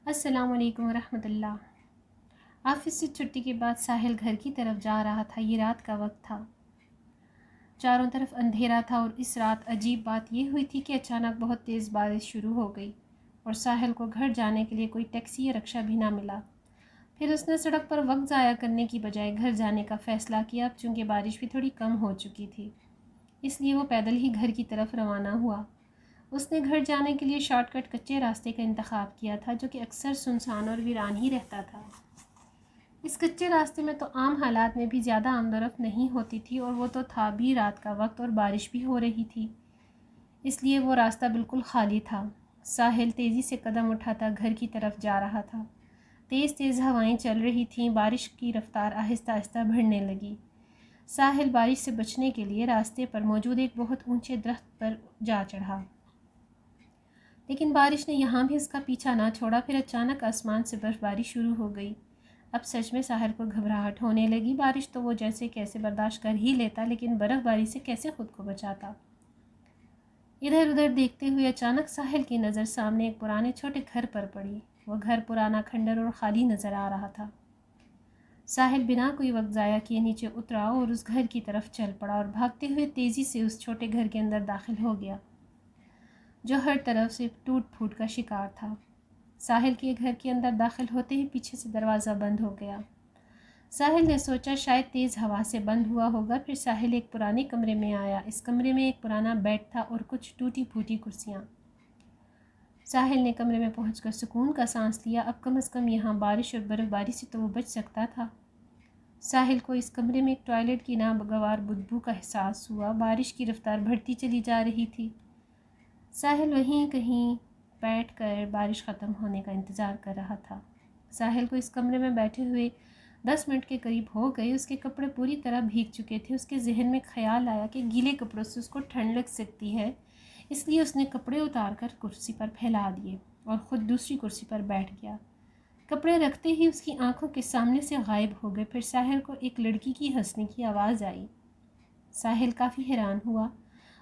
السلام علیکم ورحمۃ اللہ۔ آفس سے چھٹی کے بعد ساحل گھر کی طرف جا رہا تھا۔ یہ رات کا وقت تھا، چاروں طرف اندھیرا تھا، اور اس رات عجیب بات یہ ہوئی تھی کہ اچانک بہت تیز بارش شروع ہو گئی اور ساحل کو گھر جانے کے لیے کوئی ٹیکسی یا رکشہ بھی نہ ملا۔ پھر اس نے سڑک پر وقت ضائع کرنے کی بجائے گھر جانے کا فیصلہ کیا۔ اب چونکہ بارش بھی تھوڑی کم ہو چکی تھی، اس لیے وہ پیدل ہی گھر کی طرف روانہ ہوا۔ اس نے گھر جانے کے لیے شارٹ کٹ کچے راستے کا انتخاب کیا تھا، جو کہ اکثر سنسان اور ویران ہی رہتا تھا۔ اس کچے راستے میں تو عام حالات میں بھی زیادہ آمد و رفت نہیں ہوتی تھی، اور وہ تو تھا بھی رات کا وقت اور بارش بھی ہو رہی تھی، اس لیے وہ راستہ بالکل خالی تھا۔ ساحل تیزی سے قدم اٹھاتا گھر کی طرف جا رہا تھا۔ تیز تیز ہوائیں چل رہی تھیں، بارش کی رفتار آہستہ آہستہ بڑھنے لگی۔ ساحل بارش سے بچنے کے لیے راستے پر موجود ایک بہت اونچے درخت پر جا چڑھا، لیکن بارش نے یہاں بھی اس کا پیچھا نہ چھوڑا۔ پھر اچانک آسمان سے برف باری شروع ہو گئی۔ اب سچ میں ساحل کو گھبراہٹ ہونے لگی۔ بارش تو وہ جیسے کیسے برداشت کر ہی لیتا، لیکن برف باری سے کیسے خود کو بچاتا؟ ادھر ادھر دیکھتے ہوئے اچانک ساحل کی نظر سامنے ایک پرانے چھوٹے گھر پر پڑی۔ وہ گھر پرانا، کھنڈر اور خالی نظر آ رہا تھا۔ ساحل بنا کوئی وقت ضائع کیے نیچے اترا اور اس گھر کی طرف چل پڑا، اور بھاگتے ہوئے تیزی سے اس چھوٹے گھر کے اندر داخل ہو گیا، جو ہر طرف سے ٹوٹ پھوٹ کا شکار تھا۔ ساحل کے گھر کے اندر داخل ہوتے ہی پیچھے سے دروازہ بند ہو گیا۔ ساحل نے سوچا شاید تیز ہوا سے بند ہوا ہوگا۔ پھر ساحل ایک پرانے کمرے میں آیا۔ اس کمرے میں ایک پرانا بیڈ تھا اور کچھ ٹوٹی پھوٹی کرسیاں۔ ساحل نے کمرے میں پہنچ کر سکون کا سانس لیا۔ اب کم از کم یہاں بارش اور برف باری سے تو وہ بچ سکتا تھا۔ ساحل کو اس کمرے میں ایک ٹوائلٹ کی ناگوار بدبو کا احساس ہوا۔ بارش کی رفتار بڑھتی چلی جا رہی تھی۔ ساحل وہیں کہیں بیٹھ کر بارش ختم ہونے کا انتظار کر رہا تھا۔ ساحل کو اس کمرے میں بیٹھے ہوئے 10 منٹ کے قریب ہو گئے۔ اس کے کپڑے پوری طرح بھیگ چکے تھے۔ اس کے ذہن میں خیال آیا کہ گیلے کپڑوں سے اس کو ٹھنڈ لگ سکتی ہے، اس لیے اس نے کپڑے اتار کر کرسی پر پھیلا دیے اور خود دوسری کرسی پر بیٹھ گیا۔ کپڑے رکھتے ہی اس کی آنکھوں کے سامنے سے غائب ہو گئے۔ پھر ساحل کو ایک لڑکی کی ہنسنے کی آواز آئی۔ ساحل کافی حیران ہوا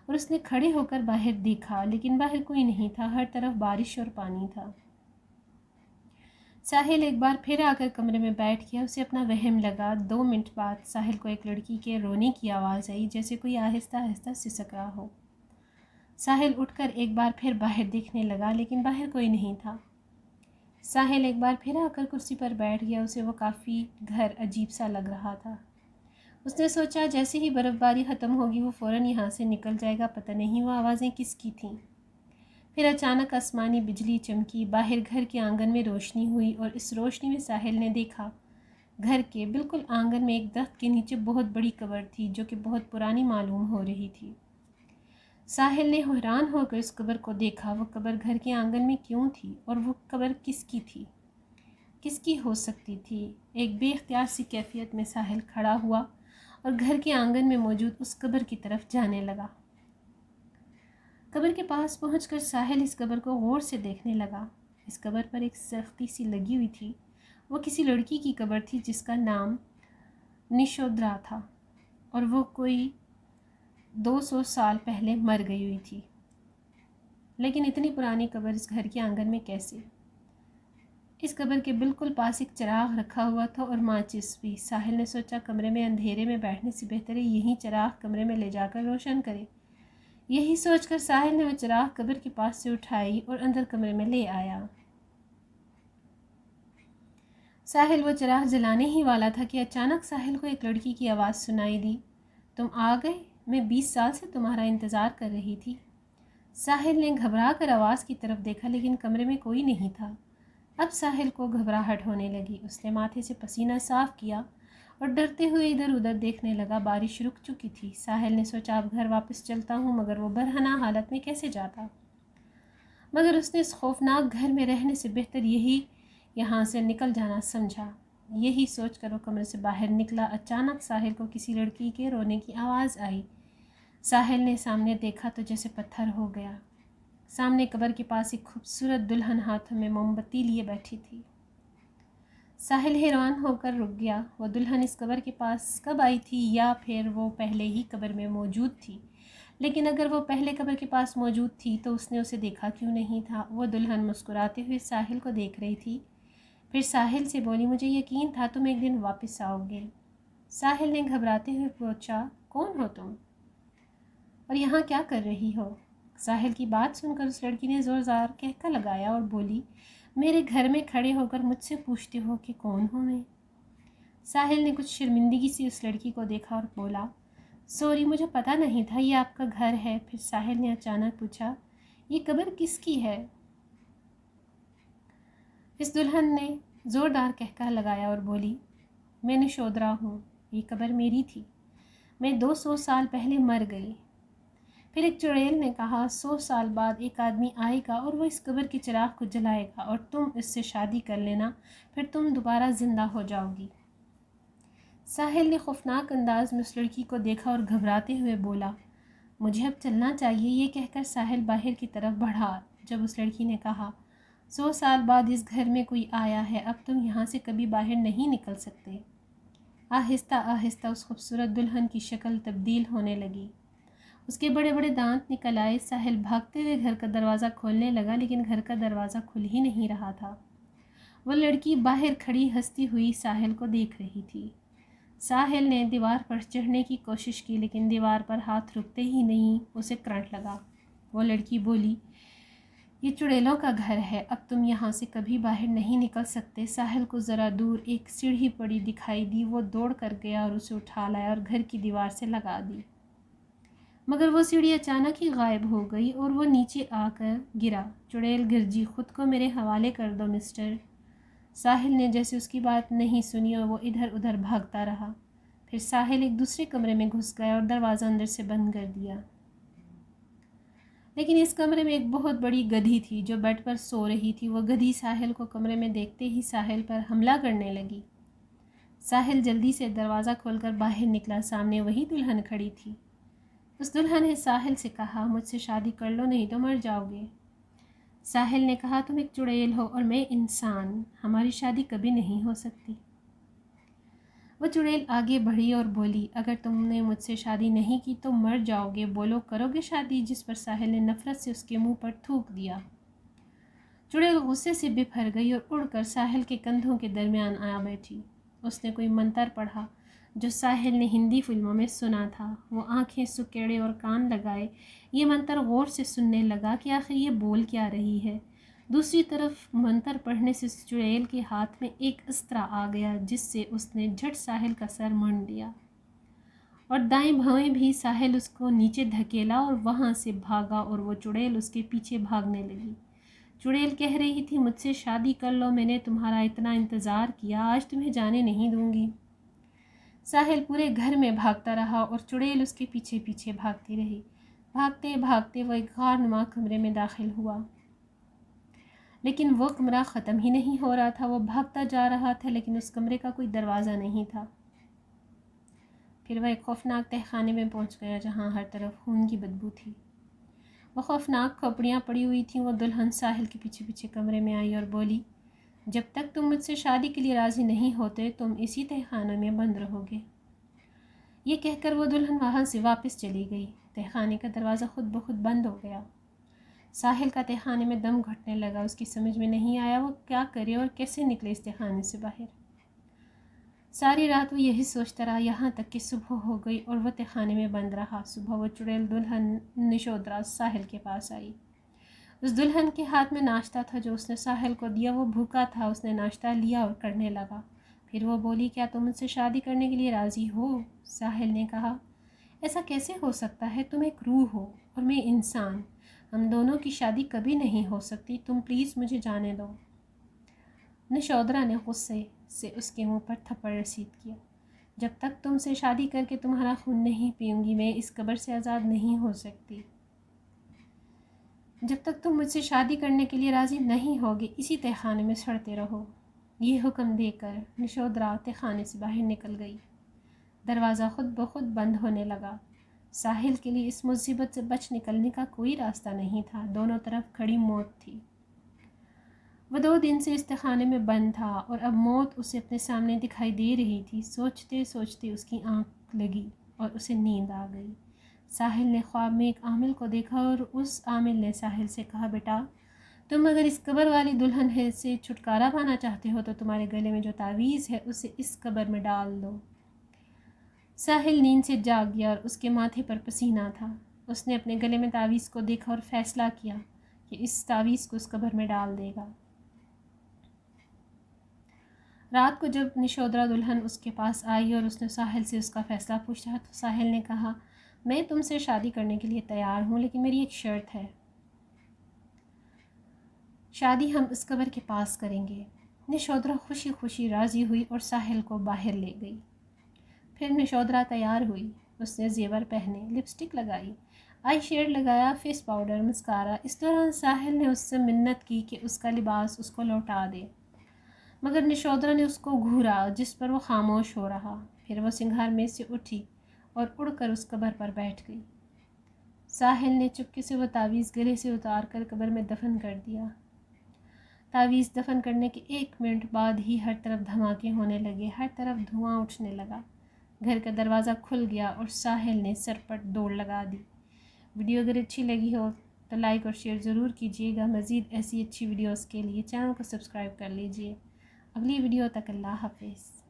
اور اس نے کھڑے ہو کر باہر دیکھا، لیکن باہر کوئی نہیں تھا۔ ہر طرف بارش اور پانی تھا۔ ساحل ایک بار پھر آ کر کمرے میں بیٹھ گیا۔ اسے اپنا وہم لگا۔ 2 منٹ بعد ساحل کو ایک لڑکی کے رونے کی آواز آئی، جیسے کوئی آہستہ آہستہ سسک رہا ہو۔ ساحل اٹھ کر ایک بار پھر باہر دیکھنے لگا، لیکن باہر کوئی نہیں تھا۔ ساحل ایک بار پھر آ کر کرسی پر بیٹھ گیا۔ اسے وہ کافی گھر عجیب سا لگ رہا تھا۔ اس نے سوچا جیسے ہی برف باری ختم ہوگی وہ فوراً یہاں سے نکل جائے گا۔ پتہ نہیں وہ آوازیں کس کی تھیں۔ پھر اچانک آسمانی بجلی چمکی، باہر گھر کے آنگن میں روشنی ہوئی، اور اس روشنی میں ساحل نے دیکھا گھر کے بالکل آنگن میں ایک درخت کے نیچے بہت بڑی قبر تھی، جو کہ بہت پرانی معلوم ہو رہی تھی۔ ساحل نے حیران ہو کر اس قبر کو دیکھا۔ وہ قبر گھر کے آنگن میں کیوں تھی، اور وہ قبر کس کی تھی، کس کی ہو سکتی تھی؟ ایک بے اختیار سی کیفیت میں ساحل کھڑا ہوا اور گھر کے آنگن میں موجود اس قبر کی طرف جانے لگا۔ قبر کے پاس پہنچ کر ساحل اس قبر کو غور سے دیکھنے لگا۔ اس قبر پر ایک سختی سی لگی ہوئی تھی۔ وہ کسی لڑکی کی قبر تھی جس کا نام نشودرا تھا، اور وہ کوئی 200 سال پہلے مر گئی ہوئی تھی۔ لیکن اتنی پرانی قبر اس گھر کے آنگن میں کیسے؟ اس قبر کے بالکل پاس ایک چراغ رکھا ہوا تھا اور ماچس بھی۔ ساحل نے سوچا کمرے میں اندھیرے میں بیٹھنے سے بہتر ہے یہی چراغ کمرے میں لے جا کر روشن کرے۔ یہی سوچ کر ساحل نے وہ چراغ قبر کے پاس سے اٹھائی اور اندر کمرے میں لے آیا۔ ساحل وہ چراغ جلانے ہی والا تھا کہ اچانک ساحل کو ایک لڑکی کی آواز سنائی دی، تم آ گئے، میں 20 سال سے تمہارا انتظار کر رہی تھی۔ ساحل نے گھبرا کر آواز کی طرف دیکھا، لیکن کمرے میں کوئی نہیں تھا۔ اب ساحل کو گھبراہٹ ہونے لگی۔ اس نے ماتھے سے پسینہ صاف کیا اور ڈرتے ہوئے ادھر ادھر دیکھنے لگا۔ بارش رک چکی تھی۔ ساحل نے سوچا اب گھر واپس چلتا ہوں، مگر وہ برہنہ حالت میں کیسے جاتا؟ مگر اس نے اس خوفناک گھر میں رہنے سے بہتر یہی یہاں سے نکل جانا سمجھا۔ یہی سوچ کر وہ کمرے سے باہر نکلا۔ اچانک ساحل کو کسی لڑکی کے رونے کی آواز آئی۔ ساحل نے سامنے دیکھا تو جیسے پتھر ہو گیا۔ سامنے قبر کے پاس ایک خوبصورت دلہن ہاتھوں میں موم بتی لیے بیٹھی تھی۔ ساحل حیران ہو کر رک گیا۔ وہ دلہن اس قبر کے پاس کب آئی تھی، یا پھر وہ پہلے ہی قبر میں موجود تھی؟ لیکن اگر وہ پہلے قبر کے پاس موجود تھی تو اس نے اسے دیکھا کیوں نہیں تھا؟ وہ دلہن مسکراتے ہوئے ساحل کو دیکھ رہی تھی، پھر ساحل سے بولی مجھے یقین تھا تم ایک دن واپس آؤ گے۔ ساحل نے گھبراتے ہوئے پوچھا کون ہو تم اور یہاں کیا کر رہی ہو؟ ساحل کی بات سن کر اس لڑکی نے زور زار کہکا لگایا اور بولی میرے گھر میں کھڑے ہو کر مجھ سے پوچھتے ہو کہ کون ہوں میں؟ ساحل نے کچھ شرمندگی سے اس لڑکی کو دیکھا اور بولا سوری مجھے پتہ نہیں تھا یہ آپ کا گھر ہے۔ پھر ساحل نے اچانک پوچھا یہ قبر کس کی ہے؟ اس دلہن نے زوردار کہکا لگایا اور بولی میں نشودرا ہوں، یہ قبر میری تھی، میں 200 سال پہلے مر گئی۔ پھر ایک چڑیل نے کہا 100 سال بعد ایک آدمی آئے گا اور وہ اس قبر کے چراغ کو جلائے گا اور تم اس سے شادی کر لینا، پھر تم دوبارہ زندہ ہو جاؤ گی۔ ساحل نے خوفناک انداز میں اس لڑکی کو دیکھا اور گھبراتے ہوئے بولا مجھے اب چلنا چاہیے۔ یہ کہہ کر ساحل باہر کی طرف بڑھا۔ جب اس لڑکی نے کہا 100 سال بعد اس گھر میں کوئی آیا ہے، اب تم یہاں سے کبھی باہر نہیں نکل سکتے۔ آہستہ آہستہ اس خوبصورت دلہن کی شکل تبدیل ہونے لگی، اس کے بڑے بڑے دانت نکل آئے۔ ساحل بھاگتے ہوئے گھر کا دروازہ کھولنے لگا لیکن گھر کا دروازہ کھل ہی نہیں رہا تھا۔ وہ لڑکی باہر کھڑی ہنستی ہوئی ساحل کو دیکھ رہی تھی۔ ساحل نے دیوار پر چڑھنے کی کوشش کی لیکن دیوار پر ہاتھ رکتے ہی نہیں، اسے کرنٹ لگا۔ وہ لڑکی بولی یہ چڑیلوں کا گھر ہے، اب تم یہاں سے کبھی باہر نہیں نکل سکتے۔ ساحل کو ذرا دور ایک سیڑھی پڑی دکھائی دی، وہ دوڑ کر گیا اور اسے اٹھا لایا اور گھر کی دیوار سے لگا دی، مگر وہ سیڑھی اچانک ہی غائب ہو گئی اور وہ نیچے آ کر گرا۔ چڑیل گرجی خود کو میرے حوالے کر دو مسٹر۔ ساحل نے جیسے اس کی بات نہیں سنی اور وہ ادھر ادھر بھاگتا رہا۔ پھر ساحل ایک دوسرے کمرے میں گھس گیا اور دروازہ اندر سے بند کر دیا۔ لیکن اس کمرے میں ایک بہت بڑی گدھی تھی جو بیڈ پر سو رہی تھی۔ وہ گدھی ساحل کو کمرے میں دیکھتے ہی ساحل پر حملہ کرنے لگی۔ ساحل جلدی سے دروازہ کھول کر باہر نکلا، سامنے وہی دلہن کھڑی تھی۔ اس دلہن نے ساحل سے کہا مجھ سے شادی کر لو نہیں تو مر جاؤ گے۔ ساحل نے کہا تم ایک چڑیل ہو اور میں انسان، ہماری شادی کبھی نہیں ہو سکتی۔ وہ چڑیل آگے بڑھی اور بولی اگر تم نے مجھ سے شادی نہیں کی تو مر جاؤ گے، بولو کرو گے شادی؟ جس پر ساحل نے نفرت سے اس کے منہ پر تھوک دیا۔ چڑیل غصے سے بپھر گئی اور اڑ کر ساحل کے کندھوں کے درمیان آ بیٹھی۔ اس نے کوئی منتر پڑھا جو ساحل نے ہندی فلموں میں سنا تھا۔ وہ آنکھیں سکیڑے اور کان لگائے یہ منتر غور سے سننے لگا کہ آخر یہ بول کیا رہی ہے۔ دوسری طرف منتر پڑھنے سے چڑیل کے ہاتھ میں ایک اسطرا آ گیا جس سے اس نے جھٹ ساحل کا سر مونڈ دیا اور دائیں بھائیں بھی ساحل اس کو نیچے دھکیلا اور وہاں سے بھاگا اور وہ چڑیل اس کے پیچھے بھاگنے لگی۔ چڑیل کہہ رہی تھی مجھ سے شادی کر لو، میں نے تمہارا اتنا انتظار کیا، آج تمہیں جانے نہیں دوں گی۔ ساحل پورے گھر میں بھاگتا رہا اور چڑیل اس کے پیچھے پیچھے بھاگتی رہی۔ بھاگتے بھاگتے وہ ایک غار نما کمرے میں داخل ہوا، لیکن وہ کمرہ ختم ہی نہیں ہو رہا تھا۔ وہ بھاگتا جا رہا تھا لیکن اس کمرے کا کوئی دروازہ نہیں تھا۔ پھر وہ ایک خوفناک تہخانے میں پہنچ گیا جہاں ہر طرف خون کی بدبو تھی۔ وہ خوفناک کھوپڑیاں پڑی ہوئی تھیں۔ وہ دلہن ساحل کے پیچھے پیچھے کمرے میں آئی اور بولی جب تک تم مجھ سے شادی کے لیے راضی نہیں ہوتے تم اسی تہخانے میں بند رہو گے۔ یہ کہہ کر وہ دلہن وہاں سے واپس چلی گئی۔ تہخانے کا دروازہ خود بخود بند ہو گیا۔ ساحل کا تہخانے میں دم گھٹنے لگا، اس کی سمجھ میں نہیں آیا وہ کیا کرے اور کیسے نکلے اس تہخانے سے باہر۔ ساری رات وہ یہی سوچتا رہا یہاں تک کہ صبح ہو گئی اور وہ تہخانے میں بند رہا۔ صبح وہ چڑیل دلہن نشودرا ساحل کے پاس آئی۔ اس دلہن کے ہاتھ میں ناشتہ تھا جو اس نے ساحل کو دیا، وہ بھوکا تھا، اس نے ناشتہ لیا اور کرنے لگا۔ پھر وہ بولی کیا تم مجھ سے شادی کرنے کے لیے راضی ہو؟ ساحل نے کہا ایسا کیسے ہو سکتا ہے، تم ایک روح ہو اور میں انسان، ہم دونوں کی شادی کبھی نہیں ہو سکتی، تم پلیز مجھے جانے دو۔ نشودرا نے غصے سے اس کے منہ پر تھپڑ رسید کیا، جب تک تم سے شادی کر کے تمہارا خون نہیں پیوں گی میں اس قبر سے آزاد نہیں ہو سکتی۔ جب تک تم مجھ سے شادی کرنے کے لیے راضی نہیں ہوگے اسی تہخانے میں سڑتے رہو۔ یہ حکم دے کر نشودرا تہخانے سے باہر نکل گئی۔ دروازہ خود بخود بند ہونے لگا۔ ساحل کے لیے اس مصیبت سے بچ نکلنے کا کوئی راستہ نہیں تھا، دونوں طرف کھڑی موت تھی۔ وہ 2 دن سے اس تہخانے میں بند تھا اور اب موت اسے اپنے سامنے دکھائی دے رہی تھی۔ سوچتے سوچتے اس کی آنکھ لگی اور اسے نیند آ گئی۔ ساحل نے خواب میں ایک عامل کو دیکھا اور اس عامل نے ساحل سے کہا، بیٹا تم اگر اس قبر والی دلہن ہے سے چھٹکارا پانا چاہتے ہو تو تمہارے گلے میں جو تعویذ ہے اسے اس قبر میں ڈال دو۔ ساحل نیند سے جاگ گیا اور اس کے ماتھے پر پسینہ تھا۔ اس نے اپنے گلے میں تعویذ کو دیکھا اور فیصلہ کیا کہ اس تعویذ کو اس قبر میں ڈال دے گا۔ رات کو جب نشودرا دلہن اس کے پاس آئی اور اس نے ساحل سے اس کا فیصلہ پوچھا تو ساحل نے کہا، میں تم سے شادی کرنے کے لیے تیار ہوں، لیکن میری ایک شرط ہے۔ شادی ہم اس قبر کے پاس کریں گے۔ نشودرا خوشی خوشی راضی ہوئی اور ساحل کو باہر لے گئی۔ پھر نشودرا تیار ہوئی۔ اس نے زیور پہنے، لپسٹک لگائی، آئی شیڈ لگایا، فیس پاؤڈر، مسکارا۔ اس دوران ساحل نے اس سے منت کی کہ اس کا لباس اس کو لوٹا دے، مگر نشودرا نے اس کو گھورا، جس پر وہ خاموش ہو رہا۔ پھر وہ سنگھار میں سے اٹھی اور اڑ کر اس قبر پر بیٹھ گئی۔ ساحل نے چپکے سے وہ تعویذ گلے سے اتار کر قبر میں دفن کر دیا۔ تعویذ دفن کرنے کے 1 منٹ بعد ہی ہر طرف دھماکے ہونے لگے، ہر طرف دھواں اٹھنے لگا۔ گھر کا دروازہ کھل گیا اور ساحل نے سر پر دوڑ لگا دی۔ ویڈیو اگر اچھی لگی ہو تو لائک اور شیئر ضرور کیجیے گا۔ مزید ایسی اچھی ویڈیوز کے لیے چینل کو سبسکرائب کر لیجیے۔ اگلی ویڈیو تک اللہ حافظ۔